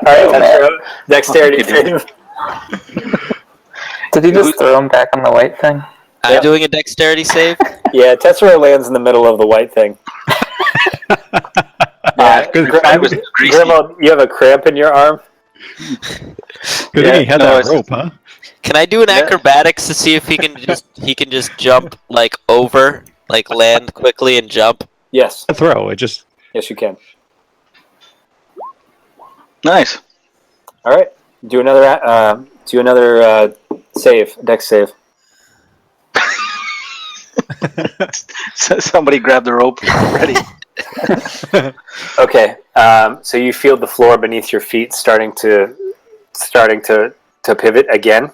Alright, Tessero, dexterity save. Did he just throw him back on the white thing? I'm doing a dexterity save? Yeah, Tessero lands in the middle of the white thing. I was greasy. Grandma, you have a cramp in your arm? Good thing he had that rope, huh? Can I do an acrobatics to see if he can just jump like over, like land quickly and jump? Yes. A throw. It just. Yes, you can. Nice. All right. Do another save. Dex save. Somebody grab the rope. Ready. Okay. So you feel the floor beneath your feet starting to pivot again.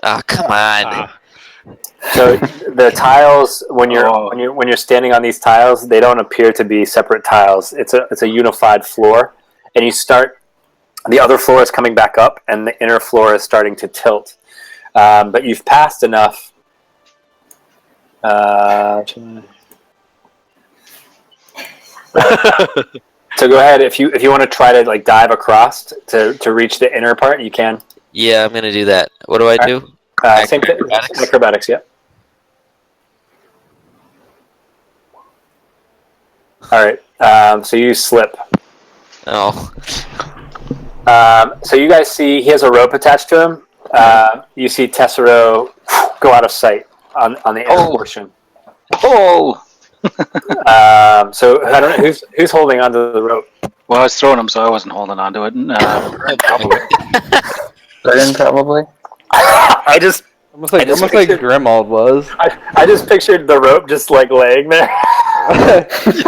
Oh, come on. So the tiles, when you're standing on these tiles, they don't appear to be separate tiles. It's a unified floor, and you start. The other floor is coming back up, and the inner floor is starting to tilt. But you've passed enough. So go ahead if you want to try to like dive across to reach the inner part, you can. Yeah, I'm gonna do that. What do I do? Same thing. Acrobatics, yeah. All right. So you slip. Oh. So you guys see he has a rope attached to him. You see Tessero go out of sight on the inner portion. Oh! So I don't know who's holding onto the rope. Well, I was throwing him, so I wasn't holding onto it. Burden, probably. I just almost like Grimald was. I just pictured the rope just like laying there.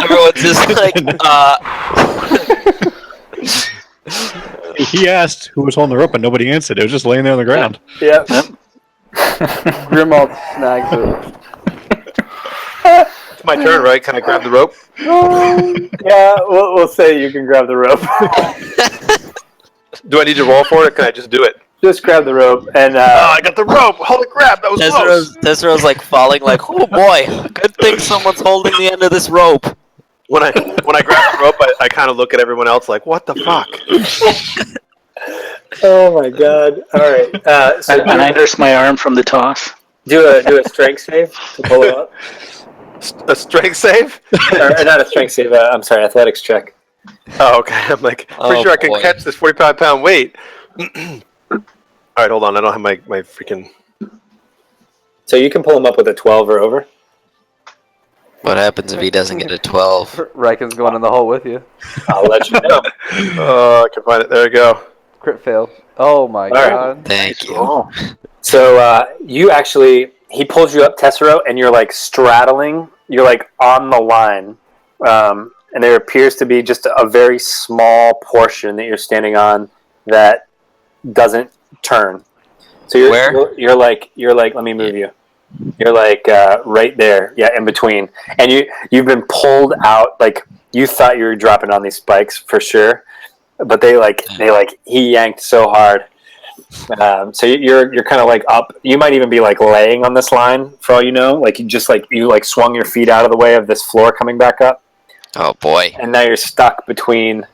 Everyone's just like, He asked who was holding the rope, and nobody answered. It was just laying there on the ground. Yep. Grimald snags it. It's my turn, right? Can I grab the rope? Yeah, we'll say you can grab the rope. Do I need to roll for it, or can I just do it? Just grab the rope and. I got the rope! Holy crap, that was close! Tessero's like falling, like, oh boy, good thing someone's holding the end of this rope. When I grab the rope, I kind of look at everyone else like, what the fuck? Oh my god! All right. And I nurse my arm from the toss. Do a strength save to pull it up. A strength save? Or not a strength save. I'm sorry, athletics check. Oh, okay. I'm like, pretty sure I can catch this 45-pound weight. All right, hold on. I don't have my freaking. So you can pull him up with a 12 or over. What happens if he doesn't get a 12? Riken's going in the hole with you. I'll let you know. Oh, I can find it. There we go. Crit fail. Oh my god. Right. Thank you. So you actually, he pulls you up, Tessero, and you're like straddling. You're like on the line. And there appears to be just a very small portion that you're standing on that doesn't turn. So you're like let me move you. You're like right there, yeah, in between, and you've been pulled out. Like you thought you were dropping on these spikes for sure, but he yanked so hard. So you're kind of like up. You might even be like laying on this line for all you know. Like you swung your feet out of the way of this floor coming back up. Oh boy! And now you're stuck between.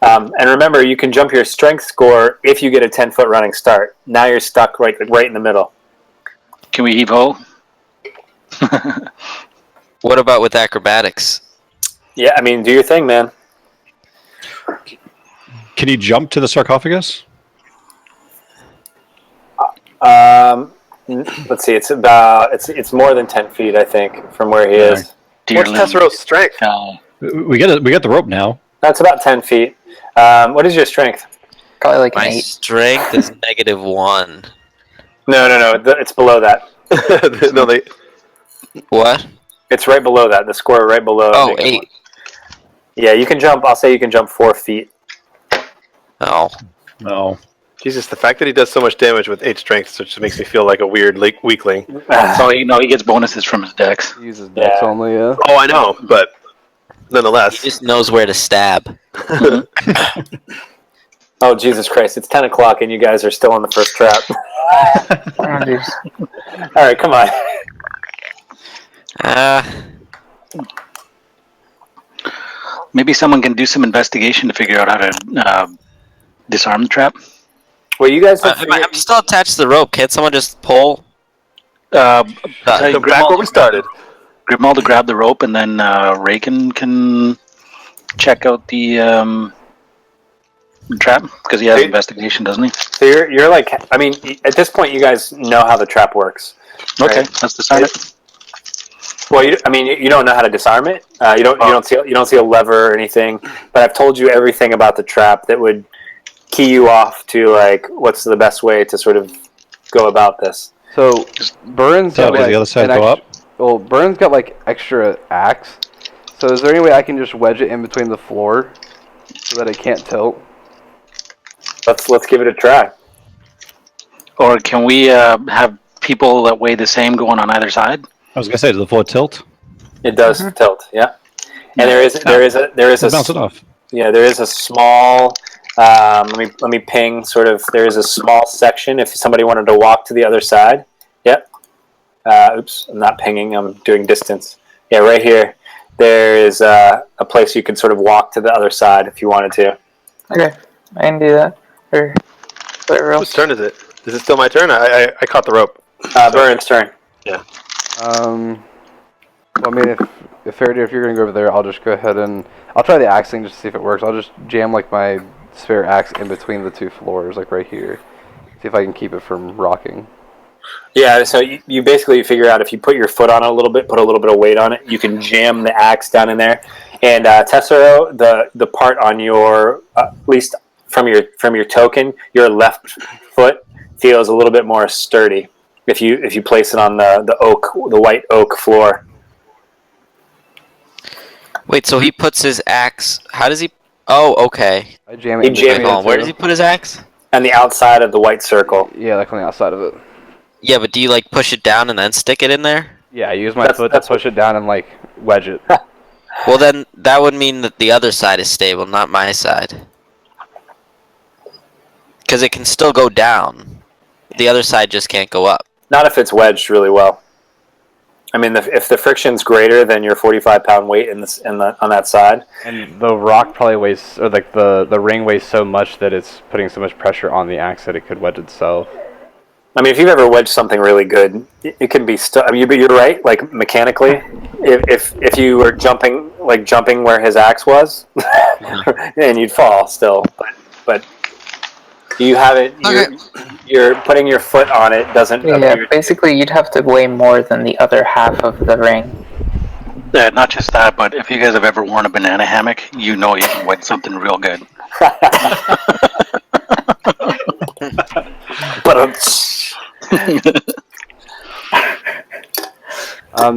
And remember, you can jump your strength score if you get a 10-foot running start. Now you're stuck right in the middle. Can we heave ho? What about with acrobatics? Yeah, I mean, do your thing, man. Can you jump to the sarcophagus? Let's see. It's more than 10 feet, I think, from where he is. What's Tessero's strength? We got the rope now. That's about 10 feet. What is your strength? Probably like My an 8. strength is -1. No. It's below that. No, What? It's right below that. The score right below. Oh, 8. Yeah, you can jump. I'll say you can jump 4 feet. Oh. No. Jesus, the fact that he does so much damage with 8 strength just makes me feel like a weird weakling. So he gets bonuses from his dex. He uses dex only, yeah. Oh, I know, but nonetheless. He just knows where to stab. Oh, Jesus Christ. It's 10 o'clock and you guys are still on the first trap. All right, come on. Maybe someone can do some investigation to figure out how to disarm the trap. Well, you guys have I'm still attached to the rope. Can't someone just pull? Tell So you, back where we started. Grimaldo grab the rope, and then Raken can check out the trap because he has investigation, doesn't he? So you're like, I mean, at this point, you guys know how the trap works. Okay, Right. let's disarm it. Well, you don't know how to disarm it. You don't see a lever or anything. But I've told you everything about the trap that would key you off to like what's the best way to sort of go about this. So Burns So got does like the other side an go extra- Well, Burns got like extra axe. So is there any way I can just wedge it in between the floor so that it can't tilt? Let's give it a try. Or can we have people that weigh the same going on either side? I was gonna say, does the floor tilt? It does tilt, yeah. And there is a Bounce it off. yeah, there is a small. Let me ping. Sort of. There is a small section if somebody wanted to walk to the other side. Yep. Oops, I'm not pinging. I'm doing distance. Yeah, right here. There is a place you can sort of walk to the other side if you wanted to. Okay, I can do that. Or whatever Whose else. turn is it? Is it still my turn? I caught the rope. Burns' turn. Well, I mean, if Faraday, if you're gonna go over there, I'll just go ahead and I'll try the axe thing just to see if it works. I'll just jam like my spare axe in between the two floors, like right here. See if I can keep it from rocking. Yeah, so you basically figure out if you put your foot on it a little bit, put a little bit of weight on it, you can jam the axe down in there. And Tessero, the part on your, at least from your token, your left foot feels a little bit more sturdy if you place it on the white oak floor. Wait, so he puts his axe. How does he? Oh, okay. I jam He it in jam between it Hold on, the where two. does he put his axe? On the outside of the white circle. Yeah, like on the outside of it. Yeah, but do you like push it down and then stick it in there? Yeah, I use my That's- foot to that's push it down and like wedge it. Well, then that would mean that the other side is stable, not my side. Because it can still go down. The other side just can't go up. Not if it's wedged really well. I mean, if the friction's greater than your 45-pound weight on that side. And the rock probably weighs, or like the ring weighs so much that it's putting so much pressure on the axe that it could wedge itself. I mean, if you've ever wedged something really good, it can be. I mean, you're right. Like mechanically, if you were jumping where his axe was, and you'd fall still. But you haven't. You're putting your foot on it. Doesn't. Yeah, appear- basically you'd have to weigh more than the other half of the ring. Not just that, but if you guys have ever worn a banana hammock, you know you can wedge something real good.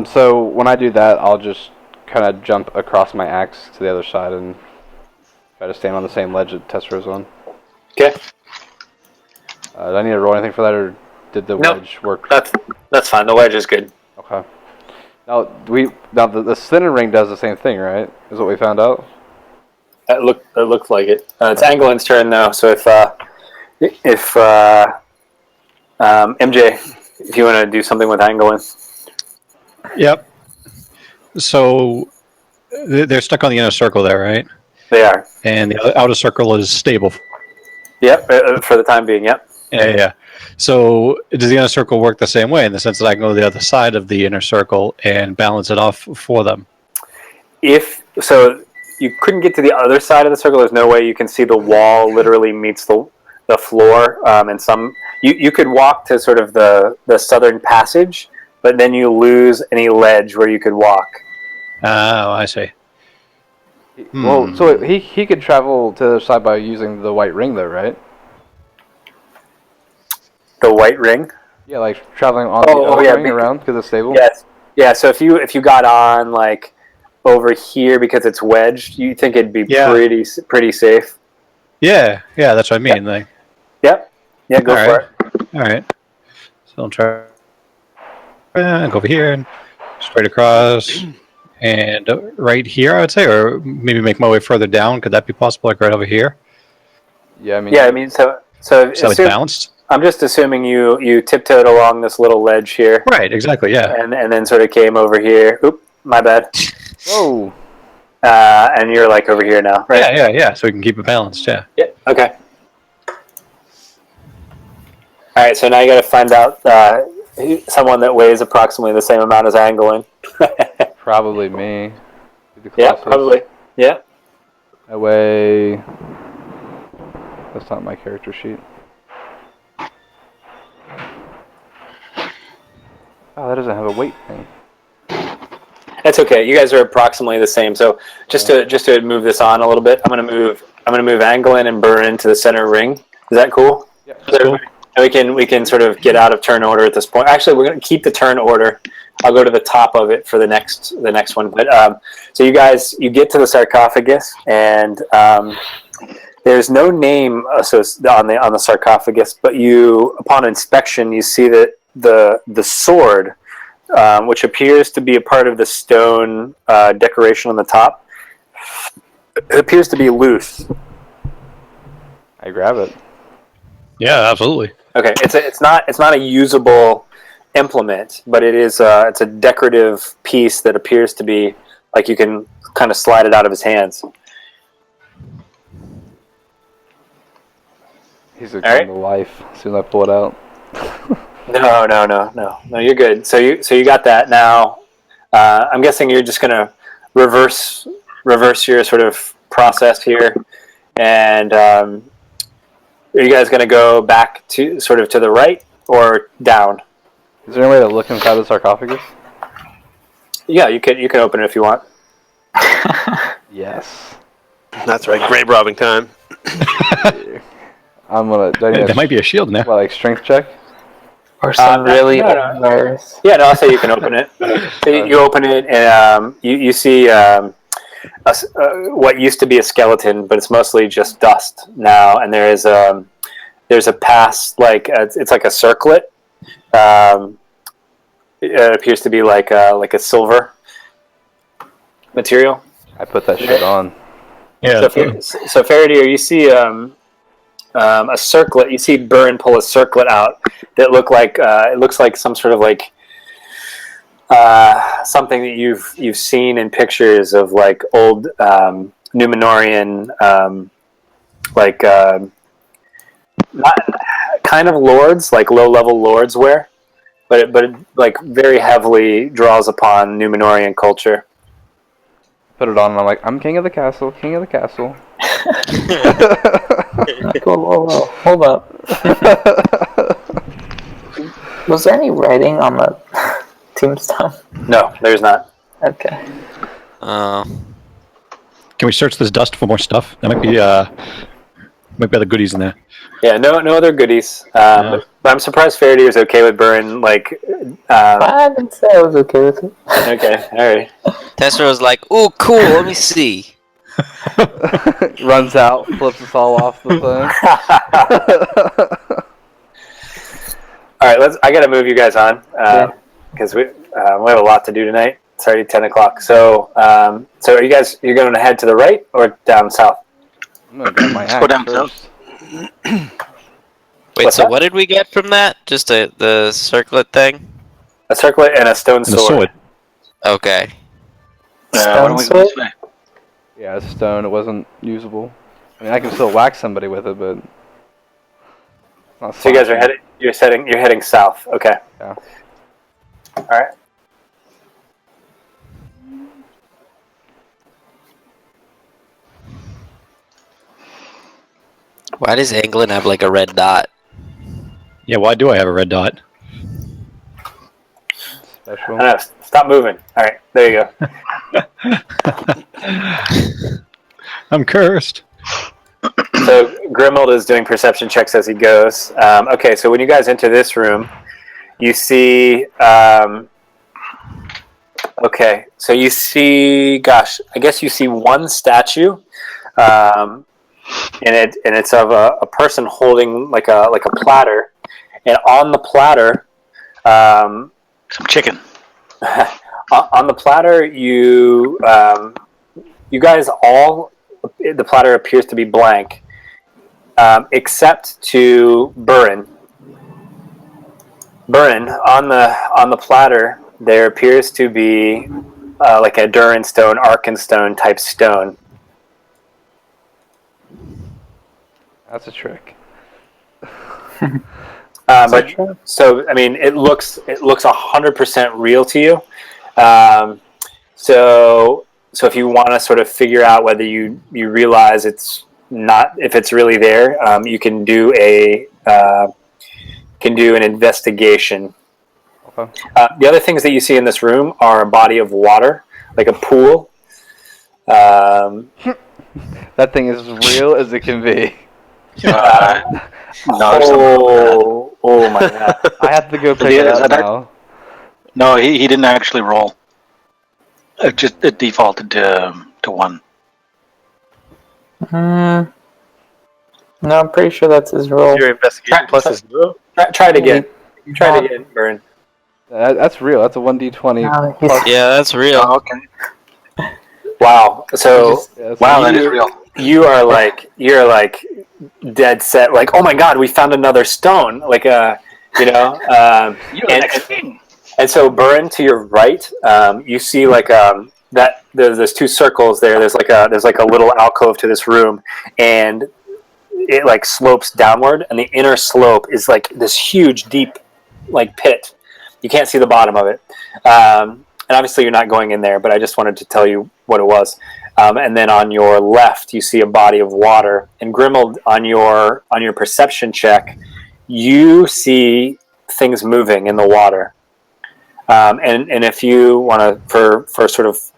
So when I do that, I'll just kind of jump across my axe to the other side and try to stand on the same ledge that Tessero's on. Okay. Do I need to roll anything for that, or did the Nope. wedge work? That's fine. The wedge is good. Okay. Now the center ring does the same thing, right? Is what we found out. It looked like it. It's Anglin's turn though. So if MJ, if you want to do something with Anglin. Yep. So they're stuck on the inner circle there, right? They are. And the outer circle is stable. Yep. For the time being. Yep. Yeah. So does the inner circle work the same way in the sense that I can go to the other side of the inner circle and balance it off for them? If so, you couldn't get to the other side of the circle. There's no way you can see the wall literally meets the floor. And you could walk to sort of the southern passage, but then you lose any ledge where you could walk. Oh, I see. Well, so he could travel to the other side by using the white ring, though, right? The white ring. Yeah, like traveling on the oak ring around because it's stable. Yes. Yeah. So if you got on like over here because it's wedged, you think it'd be pretty safe. Yeah. That's what I mean. Like. Yep. Yeah. Go for it. All right. So I'll try. Go over here and straight across, and right here, I would say, or maybe make my way further down. Could that be possible? Like right over here? Yeah, I mean. Yeah, I mean, so it's balanced. I'm just assuming you tiptoed along this little ledge here. Right. Exactly. Yeah. And then sort of came over here. Oop, my bad. Whoa. and you're like over here now, right? Yeah. So we can keep it balanced. Yeah. Yeah. Okay. All right. So now you got to find out someone that weighs approximately the same amount as Anglin. Probably me. The Yeah. closest. Probably. Yeah. I weigh. That's not my character sheet. Oh, that doesn't have a weight thing. That's okay. You guys are approximately the same. So just to move this on a little bit, I'm gonna move Anglin and Burn to the center ring. Is that cool? Yeah. Cool. And we can sort of get out of turn order at this point. Actually, we're gonna keep the turn order. I'll go to the top of it for the next one. But so you guys, you get to the sarcophagus, and there's no name on the sarcophagus, but upon inspection, you see that the sword, which appears to be a part of the stone decoration on the top, it appears to be loose. I grab it. Yeah, absolutely. Okay, it's not a usable implement, but it's a decorative piece that appears to be like you can kind of slide it out of his hands. He's gonna come to life as soon as I pull it out. No, you're good. So you got that now. I'm guessing you're just gonna reverse your sort of process here, and are you guys gonna go back to sort of to the right or down? Is there any way to look inside the sarcophagus? Yeah, you can open it if you want. Yes. That's right. Grave robbing time. I'm gonna. There might be a shield now. What, like strength check? Or some really no. old virus. Yeah, no, I'll say you can open it. So you open it, and you see what used to be a skeleton, but it's mostly just dust now. And there's a pass, like it's like a circlet. It appears to be like a silver material. I put that shit on. Yeah. So Faraday, you see a circlet. You see Burn pull a circlet out that looks like some sort of like something that you've seen in pictures of like old Numenorian kind of lords, like low level lords wear, but it like very heavily draws upon Numenorian culture. Put it on and I'm like, I'm king of the castle, king of the castle. Whoa, hold up. Was there any writing on the tombstone? No, there's not. Okay. Can we search this dust for more stuff? That might be other goodies in there. Yeah, no other goodies. But I'm surprised Faraday was okay with Burn. Like, I didn't say I was okay with it. okay, all right. Tessera was like, "Ooh, cool. Let me see." Runs out, flips us all off the thing. All right, I got to move you guys on because we have a lot to do tonight. It's already 10 o'clock. So, are you guys? You're going to head to the right or down south? I'm gonna grab my axe Go down first. Wait, What's so that? what did we get from that? Just the circlet thing? A circlet and a stone And the sword. sword. Okay. Why don't we go this way? Yeah, it's stone. It wasn't usable. I mean, I can still whack somebody with it, but it's not So you guys are slashing. heading. You're heading south. Okay. Yeah. All right. Why does England have like a red dot? Yeah, why do I have a red dot? Special. I know. Stop moving. All right. There you go. I'm cursed. So Grimold is doing perception checks as he goes. Okay, so when you guys enter this room, you see. Okay, so you see. Gosh, I guess you see one statue, and it's of a person holding like a platter, and on the platter, Some chicken. on the platter, you guys all. The platter appears to be blank, except to Burin. Burin, on the platter, there appears to be like a Durin stone, Arkenstone type stone. That's a trick. So I mean, it looks 100% real to you. So if you want to sort of figure out whether you realize it's not, if it's really there, you can do an investigation. Okay. The other things that you see in this room are a body of water, like a pool. That thing is as real as it can be. Oh my god! I have to go pick it up now. No, he didn't actually roll. It defaulted to 1. No, I'm pretty sure that's his roll. Your investigation plus is 0. Try it again. Try it again, Burn. That's real. That's a 1d20. No, plus. Yeah, that's real. Oh, okay. Wow. So Wow, that is real. you're like dead set. Like, oh my god, we found another stone. Like You're the next thing. And so, Burn, to your right, you see like that there's 2 circles there. There's like a little alcove to this room, and it like slopes downward, and the inner slope is like this huge, deep, like pit. You can't see the bottom of it, and obviously you're not going in there. But I just wanted to tell you what it was. And then on your left, you see a body of water. And Grimald, on your perception check, you see things moving in the water. And if you want to, for sort of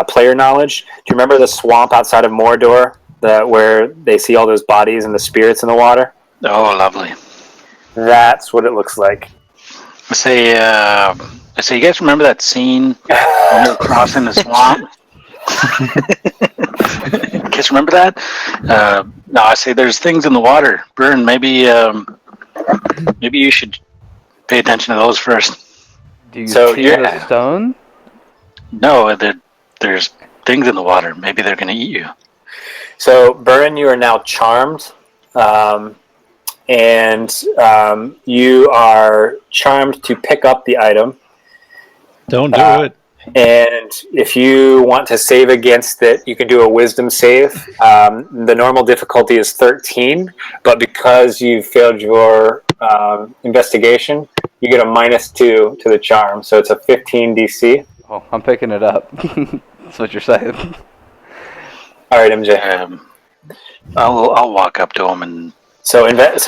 player knowledge, do you remember the swamp outside of Mordor, where they see all those bodies and the spirits in the water? Oh, lovely. That's what it looks like. I say, you guys remember that scene when they were crossing the swamp? You guys remember that? No, I say there's things in the water. Burn, maybe you should pay attention to those first. Do you see the stone? No, there's things in the water. Maybe they're going to eat you. So, Burn, you are now charmed. And you are charmed to pick up the item. Don't do it. And if you want to save against it, you can do a wisdom save. The normal difficulty is 13, but because you failed your investigation, you get a -2 to the charm. So it's a 15 DC. Oh, I'm picking it up. That's what you're saying. All right, MJ. I'll walk up to him and. So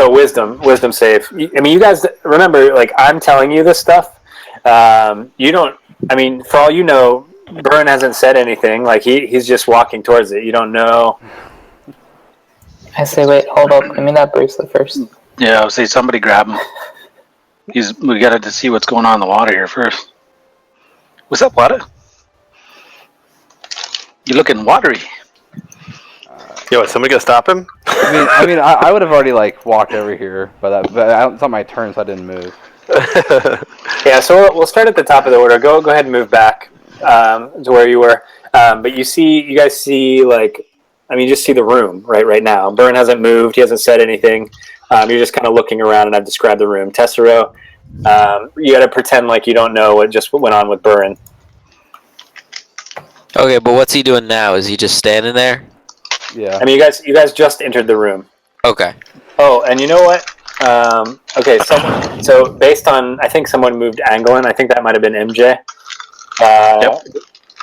wisdom save. I mean, you guys remember, like, I'm telling you this stuff. You don't. I mean, for all you know, Burn hasn't said anything. Like he's just walking towards it. You don't know. I say, wait, hold up. Give me that bracelet first. Yeah, I'll say somebody grab him. We got to see what's going on in the water here first. What's up, water? You're looking watery. Yo, is somebody gonna stop him? I mean, I would have already like walked over here, but it's not my turn, so I didn't move. Yeah, so we'll start at the top of the order. Go ahead and move back to where you were. But you guys see, like, I mean, you just see the room right now. Burn hasn't moved. He hasn't said anything. You're just kind of looking around, and I've described the room. Tessero, you got to pretend like you don't know what just went on with Burn. Okay, but what's he doing now? Is he just standing there? Yeah. I mean, you guys just entered the room. Okay. Oh, and you know what? Okay, so based on, I think someone moved Anglin. I think that might have been MJ. Yep.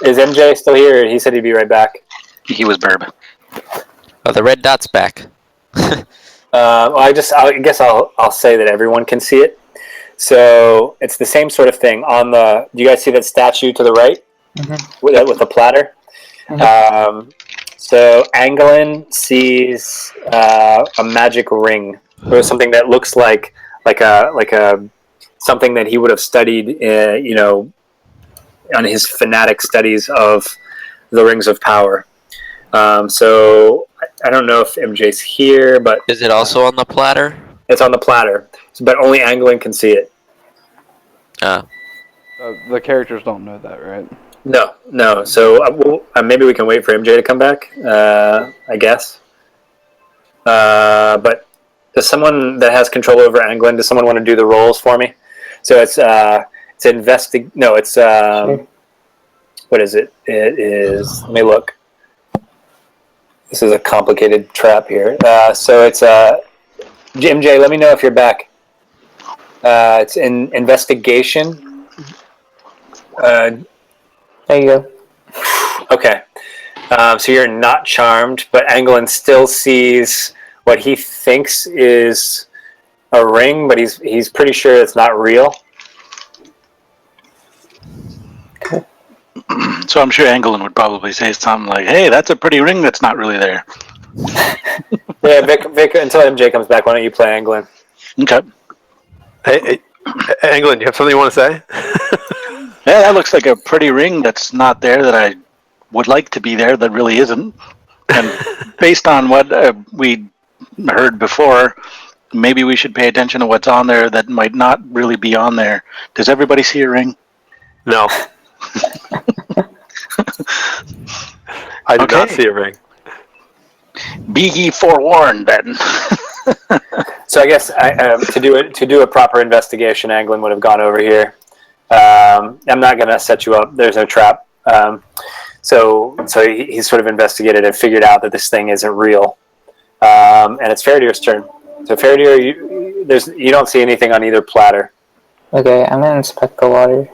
Is MJ still here? He said he'd be right back. He was Burb. Oh, the red dot's back. Well, I guess I'll say that everyone can see it. So it's the same sort of thing. Do you guys see that statue to the right with the platter? So Anglin sees a magic ring, or something that looks like a something that he would have studied, on his fanatic studies of the rings of power. So I don't know if MJ's here, but Is it also on the platter? it's on the platter, but only Anglin can see it. The characters don't know that, right? No. So maybe we can wait for MJ to come back. I guess. But does someone that has control over Anglin? Does someone want to do the rolls for me? So it's what is it? It is. Let me look. This is a complicated trap here. So it's MJ. Let me know if you're back. It's in investigation. There you go. Okay. So you're not charmed, but Anglin still sees what he thinks is a ring, but he's pretty sure it's not real. So I'm sure Anglin would probably say something like, "Hey, that's a pretty ring that's not really there." Yeah, Vic, until MJ comes back, why don't you play Anglin? Okay. Hey, Anglin, you have something you want to say? Yeah, that looks like a pretty ring that's not there that I would like to be there that really isn't. And based on what we heard before, maybe we should pay attention to what's on there that might not really be on there. Does everybody see a ring? No. I do not see a ring. Be ye forewarned, then. So I guess to do a proper investigation, Anglin would have gone over here. I'm not going to set you up. There's no trap. So he sort of investigated and figured out that this thing isn't real. And it's Faradir's turn. So Faradir, you don't see anything on either platter. Okay, I'm gonna inspect the water.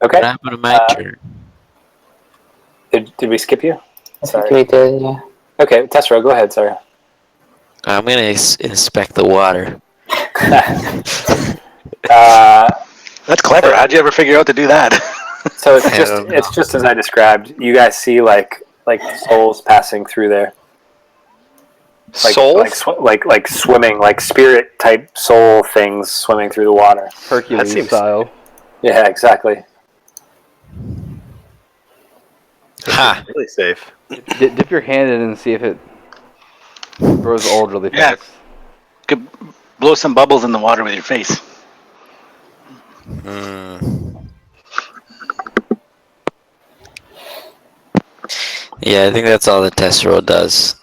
Okay. What happened to my turn? Did we skip you? I Sorry. think we did, yeah. Okay, Tessero, go ahead. Sorry. I'm gonna inspect the water. That's clever. How'd you ever figure out to do that? So it's just as I described. You guys see like souls passing through there. Souls? Like swimming, like spirit type soul things swimming through the water. Hercules style. Yeah, exactly. Ha! Really safe. Dip your hand in and see if it grows old really Yeah. fast. Could blow some bubbles in the water with your face. Yeah, I think that's all the Tessero does.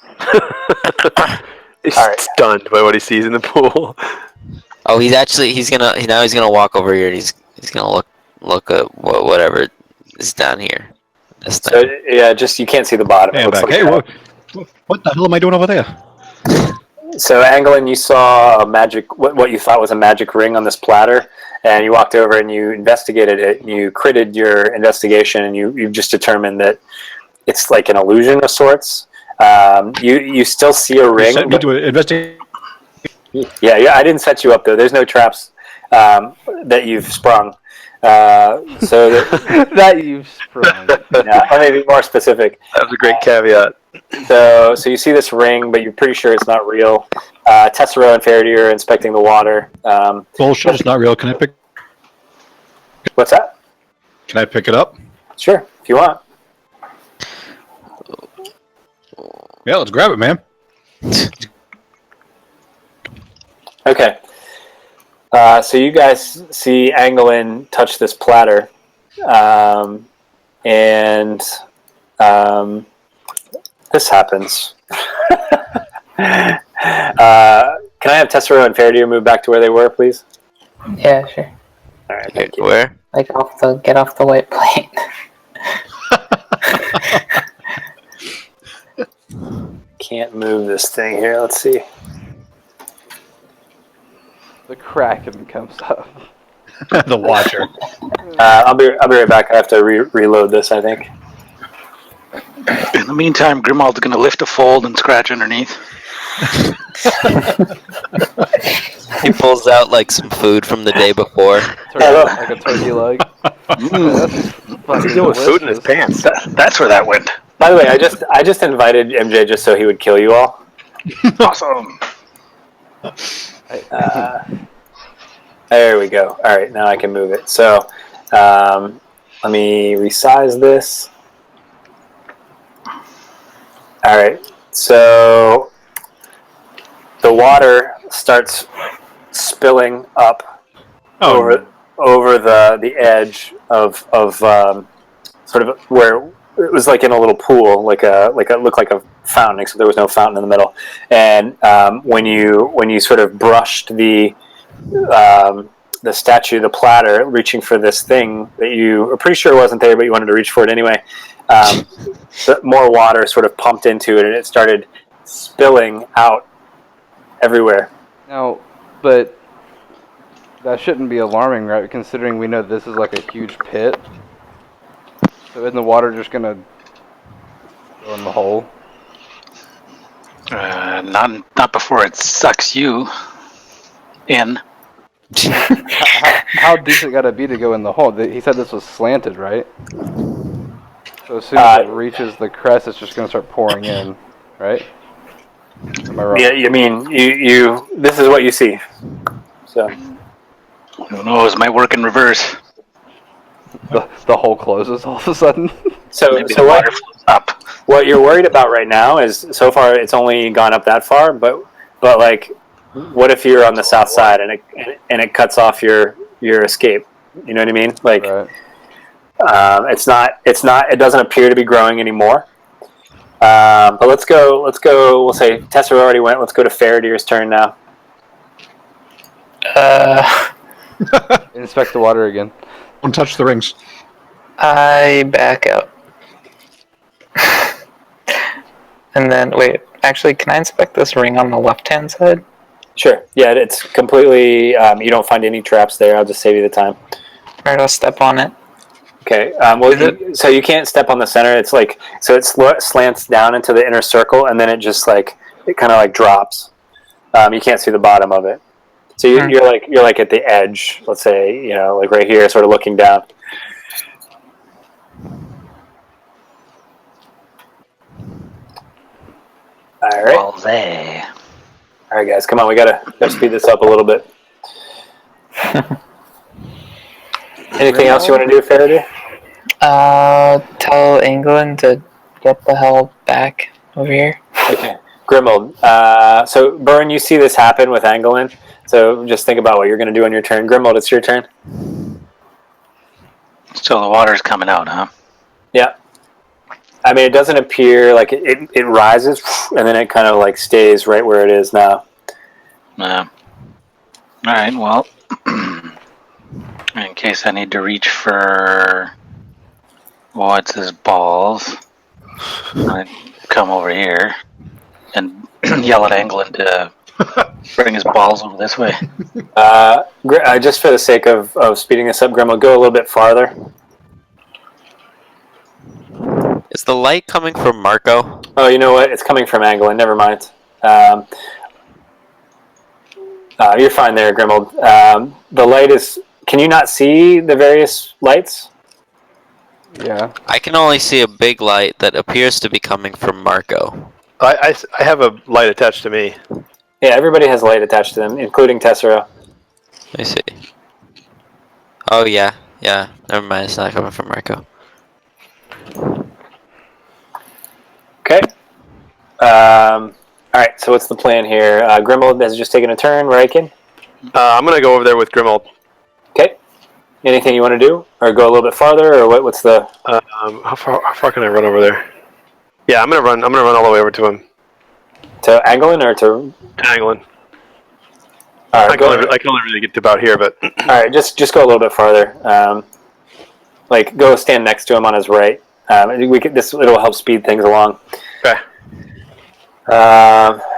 He's All right. stunned by what he sees in the pool. Oh, he's gonna walk over here and he's gonna look at whatever is down here. This So thing. yeah, just you can't see the bottom. Hey, It I'm looks back. like Hey, that. what the hell am I doing over there? So Anglin, you saw what you thought was a magic ring on this platter, and you walked over and you investigated it. And you critted your investigation, and you just determined that it's like an illusion of sorts. You still see a You ring. sent me to investigate. Yeah, I didn't set you up though. There's no traps that you've sprung. So that, That you've sprung. yeah, let me be more specific. That was a great caveat. So you see this ring, but you're pretty sure it's not real. Tessero and Faradir are inspecting the water. Bullshit, it's not real. Can I pick? What's that? Can I pick it up? Sure, if you want. Yeah, let's grab it, man. Okay. So you guys see Anglin touch this platter, and this happens. Can I have Tessero and Faradir move back to where they were, please? Yeah, sure. All right, thank you. Where? Like get off the white plate. Can't move this thing here. Let's see. The Kraken comes up. The Watcher. I'll be right back. I have to reload this, I think. In the meantime, Grimald's going to lift a fold and scratch underneath. He pulls out like some food from the day before. Like a turkey leg. What's he doing with food in his pants? That's where that went. By the way, I just invited MJ just so he would kill you all. Awesome. There we go. All right, now I can move it. So let me resize this. All right, so the water starts spilling up over the edge of sort of where it was like in a little pool, like it looked like a fountain, except there was no fountain in the middle. And when you sort of brushed the the statue, the platter, reaching for this thing that you are pretty sure wasn't there, but you wanted to reach for it anyway. More water sort of pumped into it, and it started spilling out everywhere. Now, but that shouldn't be alarming, right? Considering we know this is like a huge pit. So isn't the water just gonna go in the hole? Not before it sucks you in. How deep it gotta be to go in the hole? He said this was slanted, right? So as soon as it reaches the crest, it's just gonna start pouring in, right? Am I wrong? Yeah, I mean, you. This is what you see. So. Who knows? Might work in reverse. The hole closes all of a sudden. So water flows up. What you're worried about right now is, so far it's only gone up that far, but like, what if you're on the south side and it cuts off your escape? You know what I mean? Like, Right. it doesn't appear to be growing anymore. But let's go. We'll say Tessera already went. Let's go to Faradyr's turn now. Inspect the water again. Don't touch the rings. I back out. And then, wait, actually, can I inspect this ring on the left-hand side? Sure. Yeah, it's completely. You don't find any traps there. I'll just save you the time. Alright, I'll step on it. Okay. So you can't step on the center. It's like, so it slants down into the inner circle, and then it just like, it kind of like drops. You can't see the bottom of it. So you're like at the edge. Let's say, like right here, sort of looking down. All right. Well, there. All right, guys, come on. We gotta speed this up a little bit. Anything else you want to do, Faraday? Tell England to get the hell back over here. Okay. Grimold. So, Burn, you see this happen with Anglin. So just think about what you're going to do on your turn. Grimold, it's your turn. So the water's coming out, huh? Yeah. I mean, it doesn't appear like it rises, and then it kind of like stays right where it is now. All right, well, in case I need to reach for what's his balls, I come over here and yell at Anglin to bring his balls over this way. Just for the sake of speeding this up, Grimold, go a little bit farther. Is the light coming from Marco? Oh, you know what? It's coming from Anglin. Never mind. You're fine there, Grimold. The light is... Can you not see the various lights? Yeah. I can only see a big light that appears to be coming from Marco. I have a light attached to me. Yeah, everybody has light attached to them, including Tessera. Let me see. Oh, yeah. Yeah. Never mind. It's not coming from Marco. Okay. Alright, so what's the plan here? Grimold has just taken a turn. Riken? I'm going to go over there with Grimold. Okay. Anything you want to do? Or go a little bit farther? Or what's the... How far can I run over there? Yeah, I'm gonna run all the way over to him. To Anglin or to... To Anglin. Right, I can only really get to about here, but... Alright, just go a little bit farther. Go stand next to him on his right. It'll help speed things along. Okay.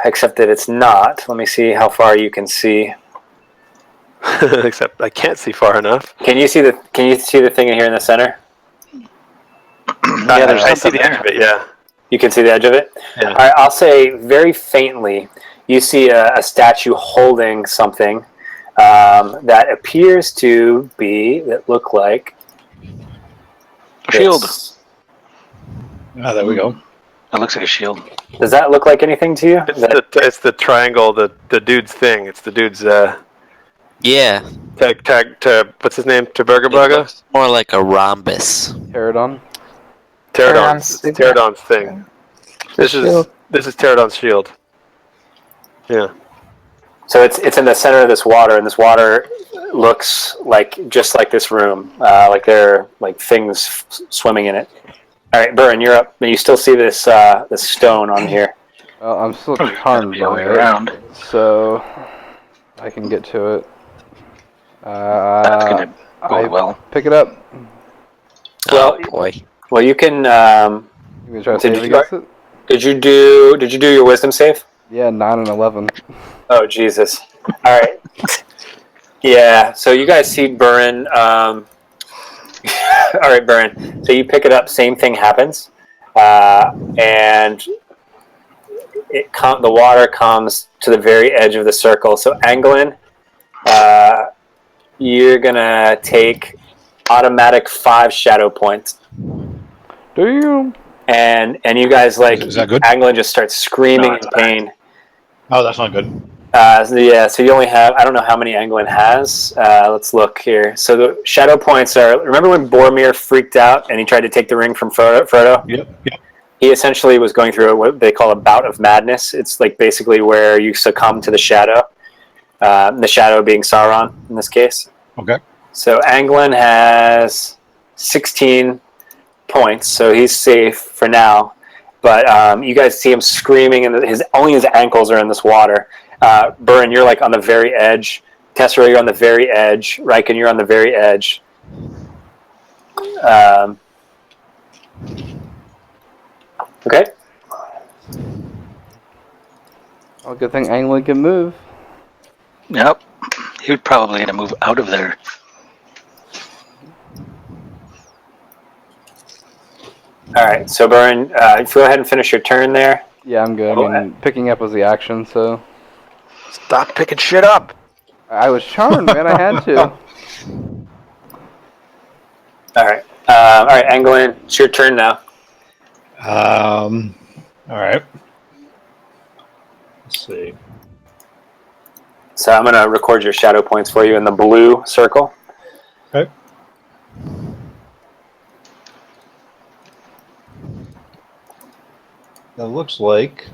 Except that it's not. Let me see how far you can see. Except I can't see far enough. Can you see the thing in here in the center? Yeah, I see the edge of it, yeah. You can see the edge of it? Yeah. Alright, I'll say very faintly, you see a statue holding something that appears to be, that look like... A shield. Ah, there we go. That looks like a shield. Does that look like anything to you? It's the triangle, the dude's thing. It's the dude's, Yeah. what's his name? It Tabergabaga? looks more like a rhombus. Taradon? Taradon's thing. This is Taradon's shield. Yeah. So it's in the center of this water, and this water looks just like this room. Like there are like things swimming in it. All right, Burn, you're up. You still see this stone on here. Well, I'm still charmed by it, around. so I can get to it. That's gonna go well. Pick it up. Oh boy. Well, you can. You gonna try to save against it? Did you do your wisdom save? Yeah, 9 and 11. Oh Jesus! All right. Yeah. So you guys see Burren. All right, Burren. So you pick it up. Same thing happens, and the water comes to the very edge of the circle. So Anglin, you're gonna take automatic 5 shadow points. Do you? And you guys Is that good? Anglin just starts screaming in pain. Oh, that's not good. So you only have, I don't know how many Anglin has. Let's look here. So the shadow points are, remember when Boromir freaked out and he tried to take the ring from Frodo? Yep. He essentially was going through what they call a bout of madness. It's like basically where you succumb to the shadow being Sauron in this case. Okay. So Anglin has 16 points, so he's safe for now. But you guys see him screaming, and only his ankles are in this water. Burren, you're like on the very edge. Tessera, you're on the very edge. Riken, you're on the very edge. Okay. Oh, good thing Anglin can move. Yep. He would probably gonna move out of there. All right. So Burren, go ahead and finish your turn there. Yeah, I'm good. I mean, picking up was the action, so. Stop picking shit up. I was charmed, man. I had to. All right. All right, Anglin, it's your turn now. All right. Let's see. So I'm going to record your shadow points for you in the blue circle. Okay. That looks like.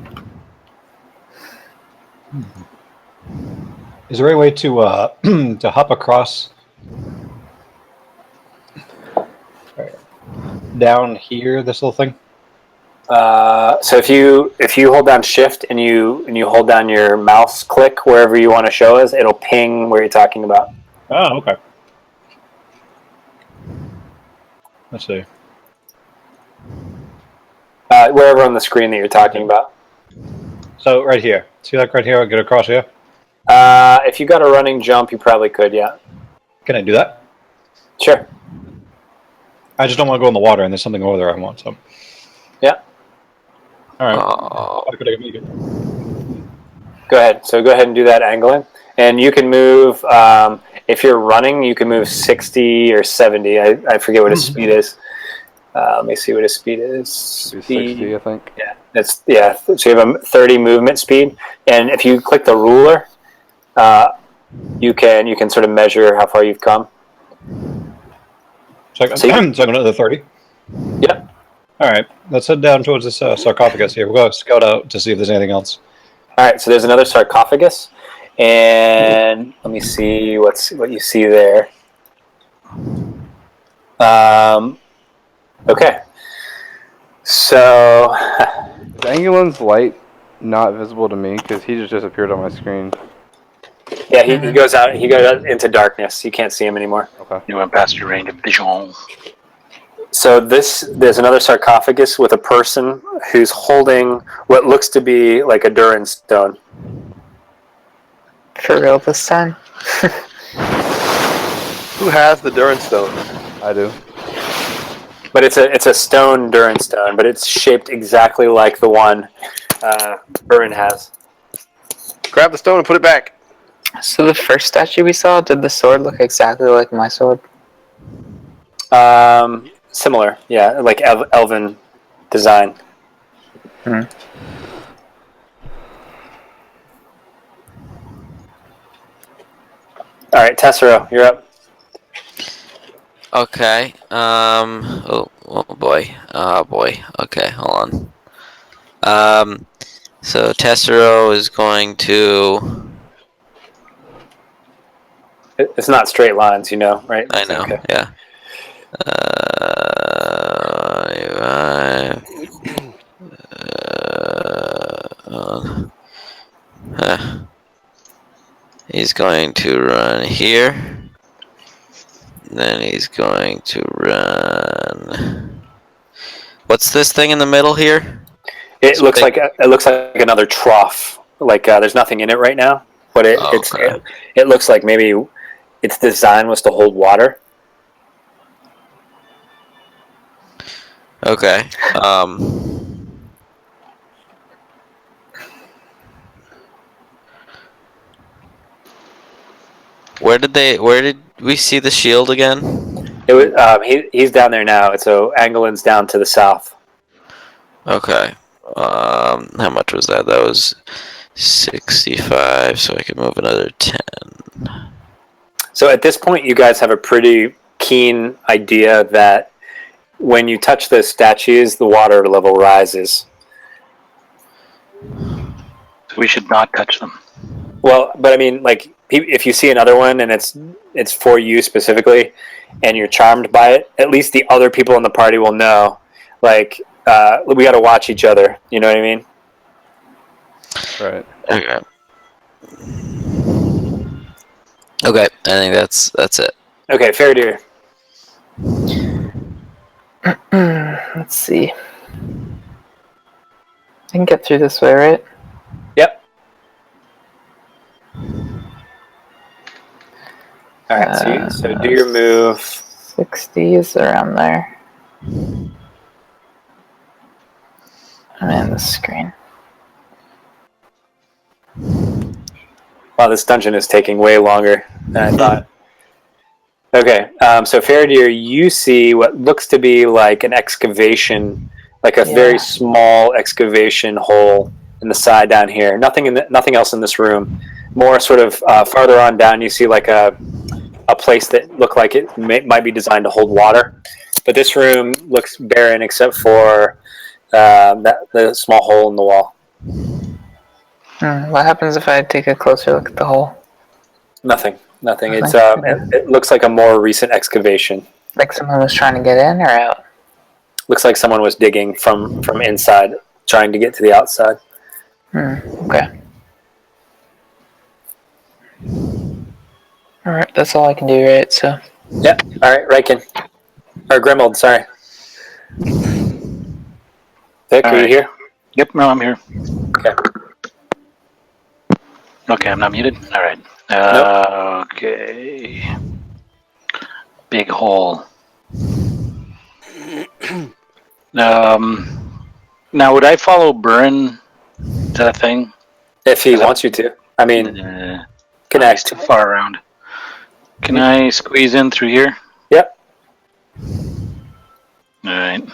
Is there a way to to hop across down here? This little thing. So if you hold down Shift and you hold down your mouse click wherever you want to show us, it'll ping where you're talking about. Oh, okay. Let's see. Wherever on the screen that you're talking about. So right here. See like right here? I'll get across here. If you got a running jump, you probably could. Yeah. Can I do that? Sure. I just don't want to go in the water, and there's something over there I want. So. Yeah. All right. Oh. Go ahead. So go ahead and do that angling, and you can move. If you're running, you can move 60 or 70. I forget what his speed is. Let me see what his speed is. 60, I think. Yeah. So you have a 30 movement speed, and if you click the ruler, you can sort of measure how far you've come. So I'm another 30. Yep. All right. Let's head down towards this sarcophagus here. We'll go scout out to see if there's anything else. All right. So there's another sarcophagus, and let me see what you see there. Okay. So Is Anglin's light not visible to me? Because he just disappeared on my screen. yeah, he goes out. He goes out into darkness. You can't see him anymore. Okay. You went past your range of vision. So there's another sarcophagus with a person who's holding what looks to be like a Durin stone. For real this time? Who has the Durin stone? I do. But it's a stone Durin stone, but it's shaped exactly like the one Durin has. Grab the stone and put it back. So the first statue we saw, did the sword look exactly like my sword? Similar, yeah, like elven design. Hmm. All right, Tessero, you're up. Okay. Oh boy. Oh boy. Okay, hold on. So Tessero is going to. It's not straight lines, you know, right? I know. Okay. Yeah. He's going to run here. then he's going to run. What's this thing in the middle here? It looks like another trough. Like there's nothing in it right now, but it looks like maybe its design was to hold water. Okay. Where did we see the shield again? It was he's down there now. So Angelin's down to the south. Okay. How much was that? That was 65, so I could move another 10. So at this point, you guys have a pretty keen idea that when you touch those statues, the water level rises. We should not touch them. Well, but I mean, like, if you see another one and it's for you specifically, and you're charmed by it, at least the other people in the party will know. Like, we got to watch each other. You know what I mean? Right. Okay. Okay, I think that's it. Okay, fair dear. Let's see. I can get through this way, right? Yep. All right. So do your move. 60 is around there. I'm in the screen. Wow, this dungeon is taking way longer than I thought. Okay, so Faradir, you see what looks to be like an excavation, like a very small excavation hole in the side down here. Nothing else in this room. More sort of farther on down, you see like a place that looked like it might be designed to hold water. But this room looks barren except for the small hole in the wall. What happens if I take a closer look at the hole? Nothing. It's it looks like a more recent excavation. Like someone was trying to get in or out? Looks like someone was digging from inside, trying to get to the outside. Okay. Alright, that's all I can do, right? So. Yep. Alright, Riken. Or Grimold, sorry. Vic, are you here? Yep, no, I'm here. Okay. Okay, I'm not muted? Alright. Nope. Okay. Big hole. Now, would I follow Burn to that thing? If he wants you to. I mean, He's too far around. Can I squeeze in through here? Yep. Alright.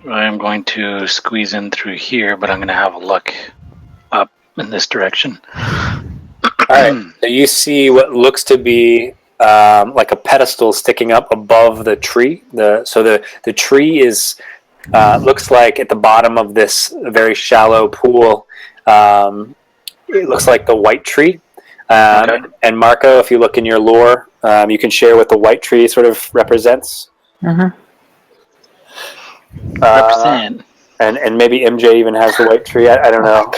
I'm going to squeeze in through here, but I'm going to have a look up in this direction. Alright, so you see what looks to be like a pedestal sticking up above the tree. The tree is looks like at the bottom of this very shallow pool. It looks like the white tree. Okay. And Marco, if you look in your lore, you can share what the white tree sort of represents. Represent. And maybe MJ even has the white tree. I don't know.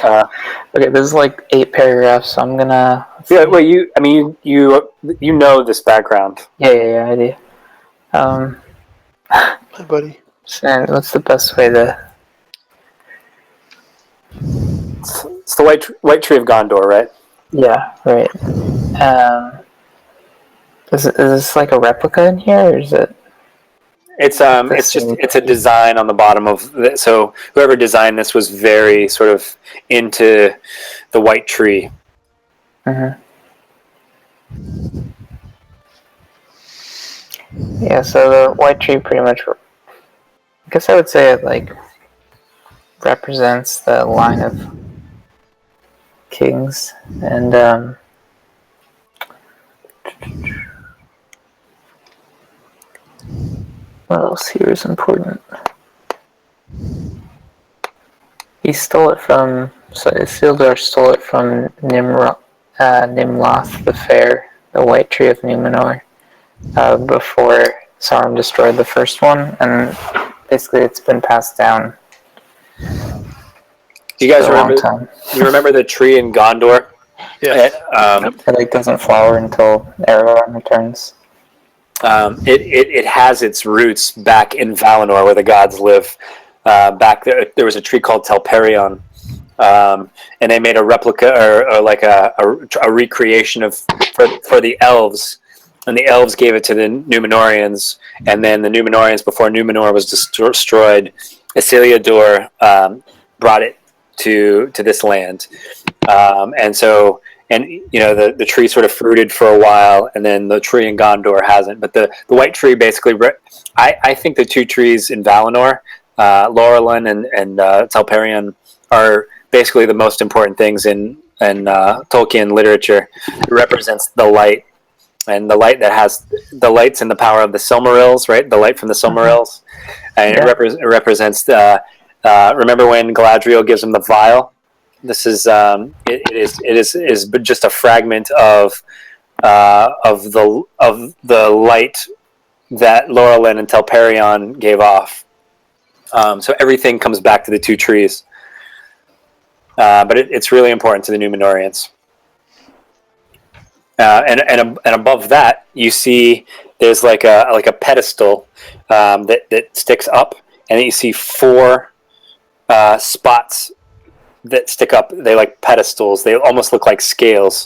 Okay, this is like 8 paragraphs, so I'm gonna. Yeah, well, you know this background. Yeah, I do. Hi, buddy. So what's the best way to? It's the white tree of Gondor, right? Yeah, right. Is this like a replica in here, or is it? It's a design on the bottom of it. So whoever designed this was very sort of into the white tree. Yeah, so the white tree pretty much, I guess I would say it like represents the line of kings, and what else here is important? He stole it from, so Isildur stole it from Nimloth the Fair, the White Tree of Numenor, before Sauron destroyed the first one, and basically it's been passed down. Do you guys remember? You remember the tree in Gondor? Yeah. It like doesn't flower until Aragorn returns. it has its roots back in Valinor, where the gods live. Back there was a tree called Telperion, and they made a replica or like a recreation of for the elves, and the elves gave it to the Númenóreans, and then the Númenóreans, before Númenor was destroyed, Isildur brought it to this land, and so. And the tree sort of fruited for a while, and then the tree in Gondor hasn't. But the white tree basically, I think the two trees in Valinor, Laurelin and Telperion, are basically the most important things in Tolkien literature. It represents the light, and the light that has the lights and the power of the Silmarils, right? The light from the Silmarils, and it represents the. Remember when Galadriel gives him the vial? This is it is just a fragment of the light that Laurelin and Telperion gave off. So everything comes back to the two trees, but it's really important to the Númenóreans. And above that, you see there's like a pedestal that sticks up, and then you see four spots that stick up. They like pedestals. They almost look like scales.